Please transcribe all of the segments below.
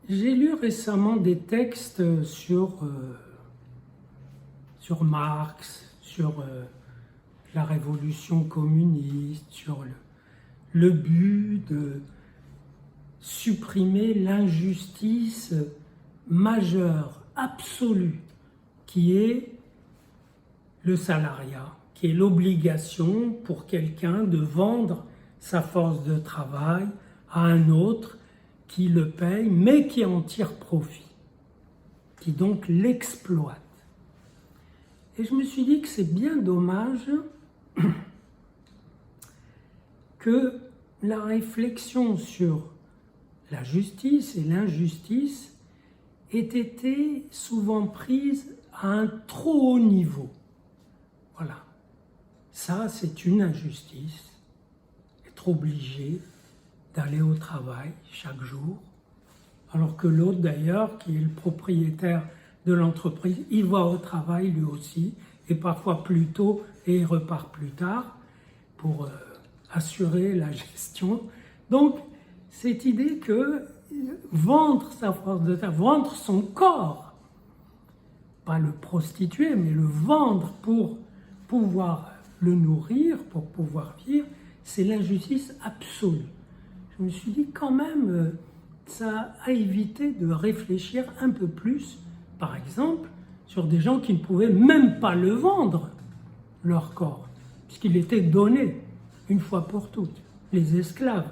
J'ai lu récemment des textes sur Marx, sur la révolution communiste, sur le but de supprimer l'injustice majeure, absolue, qui est le salariat, qui est l'obligation pour quelqu'un de vendre sa force de travail à un autre qui le paye, mais qui en tire profit, qui donc l'exploite. Et je me suis dit que c'est bien dommage que la réflexion sur la justice et l'injustice ait été souvent prise à un trop haut niveau. Voilà, ça c'est une injustice, être obligé d'aller au travail chaque jour, alors que l'autre d'ailleurs, qui est le propriétaire de l'entreprise, il va au travail lui aussi, et parfois plus tôt, et il repart plus tard, pour assurer la gestion. Donc, cette idée que vendre sa force de travail, vendre son corps, pas le prostituer, mais le vendre pour pouvoir le nourrir, pour pouvoir vivre, c'est l'injustice absolue. Je me suis dit quand même, ça a évité de réfléchir un peu plus, par exemple, sur des gens qui ne pouvaient même pas le vendre, leur corps, puisqu'il était donné une fois pour toutes. Les esclaves.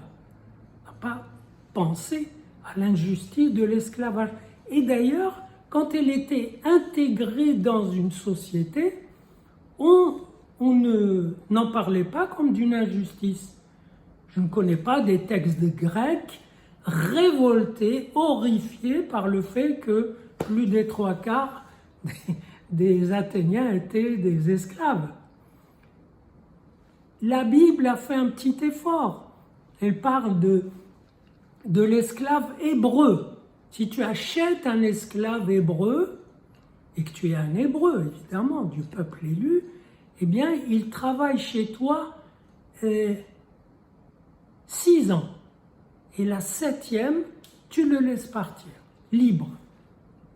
On n'a pas pensé à l'injustice de l'esclavage. Et d'ailleurs, quand elle était intégrée dans une société, on n'en parlait pas comme d'une injustice. Je ne connais pas des textes de Grecs révoltés, horrifiés par le fait que plus des 3/4 des Athéniens étaient des esclaves. La Bible a fait un petit effort. Elle parle de l'esclave hébreu. Si tu achètes un esclave hébreu, et que tu es un hébreu, évidemment, du peuple élu, eh bien, il travaille chez toi 6 ans. Et la 7e, tu le laisses partir, libre.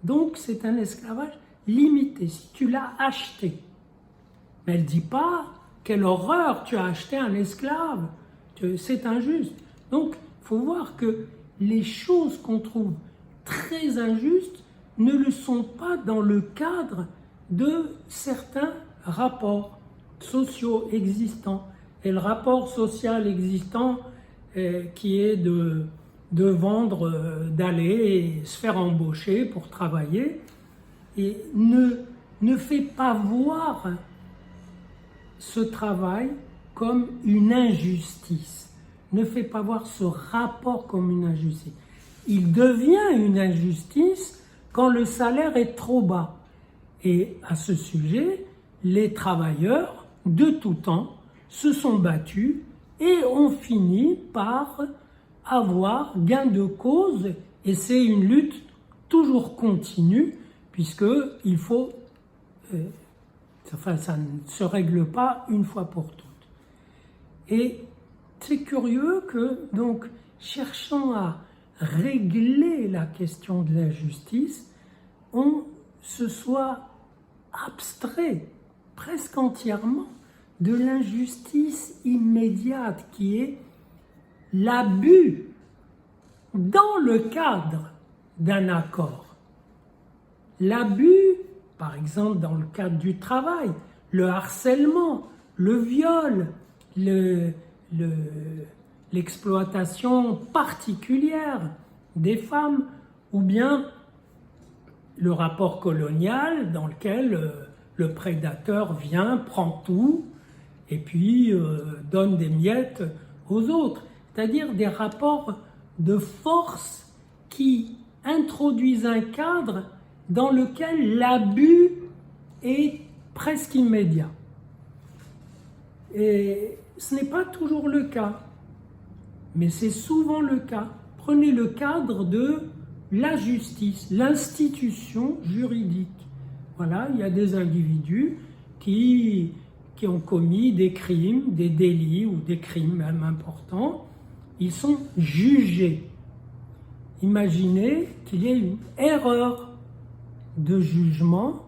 Donc, c'est un esclavage limité, si tu l'as acheté. Mais elle ne dit pas, quelle horreur, tu as acheté un esclave, c'est injuste. Donc, il faut voir que les choses qu'on trouve très injustes ne le sont pas dans le cadre de certains rapports sociaux existants. Et le rapport social existant qui est de vendre, d'aller et se faire embaucher pour travailler, et ne fait pas voir ce travail comme une injustice, ne fait pas voir ce rapport comme une injustice. Il devient une injustice quand le salaire est trop bas. Et à ce sujet, les travailleurs de tout temps se sont battus et ont fini par avoir gain de cause, et c'est une lutte toujours continue, puisqu'il faut, ça ne se règle pas une fois pour toutes. Et c'est curieux que, donc, cherchant à régler la question de l'injustice, on se soit abstrait presque entièrement de l'injustice immédiate qui est l'abus dans le cadre d'un accord. L'abus, par exemple dans le cadre du travail, le harcèlement, le viol, l'exploitation particulière des femmes, ou bien le rapport colonial dans lequel le prédateur vient, prend tout, et puis donne des miettes aux autres. C'est-à-dire des rapports de force qui introduisent un cadre dans lequel l'abus est presque immédiat. Et ce n'est pas toujours le cas, mais c'est souvent le cas. Prenez le cadre de la justice, l'institution juridique. Voilà, il y a des individus qui ont commis des crimes, des délits ou des crimes même importants. Ils sont jugés. imaginez qu'il y ait une erreur de jugement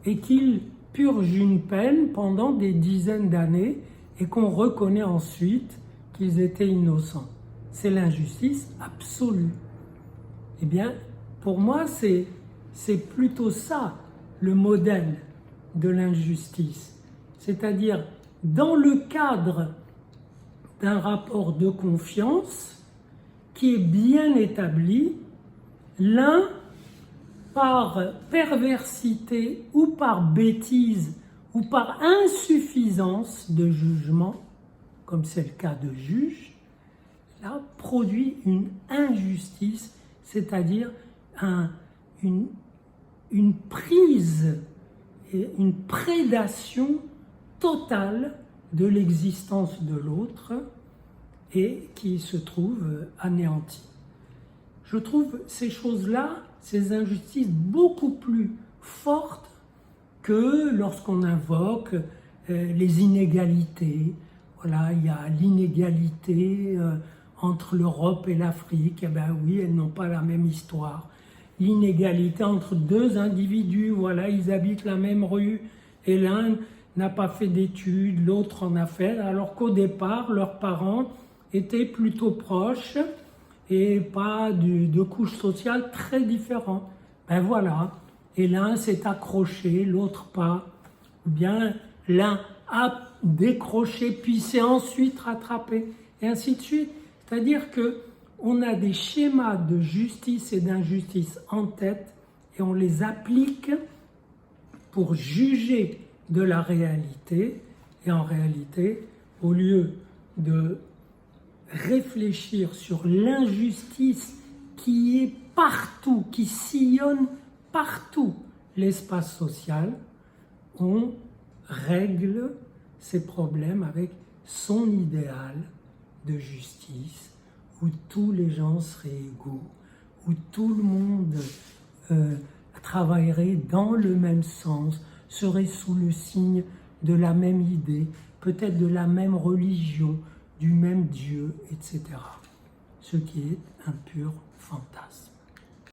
et qu'ils purgent une peine pendant des dizaines d'années et qu'on reconnaît ensuite qu'ils étaient innocents. C'est l'injustice absolue. Eh bien, pour moi, c'est plutôt ça le modèle de l'injustice. C'est-à-dire, dans le cadre d'un rapport de confiance qui est bien établi, l'un, par perversité ou par bêtise ou par insuffisance de jugement, comme c'est le cas de juge, là, produit une injustice, c'est-à-dire une prise et une prédation totale de l'existence de l'autre et qui se trouve anéantie. Je trouve ces choses-là, ces injustices, beaucoup plus fortes que lorsqu'on invoque les inégalités. Voilà, il y a l'inégalité entre l'Europe et l'Afrique. Eh bien oui, elles n'ont pas la même histoire. L'inégalité entre deux individus, voilà, ils habitent la même rue et l'un n'a pas fait d'études, l'autre en a fait, alors qu'au départ, leurs parents étaient plutôt proches et pas de couches sociales très différentes. Ben voilà, et l'un s'est accroché, l'autre pas. Ou bien l'un a décroché puis s'est ensuite rattrapé, et ainsi de suite. C'est-à-dire que on a des schémas de justice et d'injustice en tête et on les applique pour juger de la réalité. Et en réalité, au lieu de réfléchir sur l'injustice qui est partout, qui sillonne partout l'espace social, on règle ces problèmes avec son idéal de justice, où tous les gens seraient égaux, où tout le monde travaillerait dans le même sens, serait sous le signe de la même idée, peut-être de la même religion, du même Dieu, etc. Ce qui est un pur fantasme.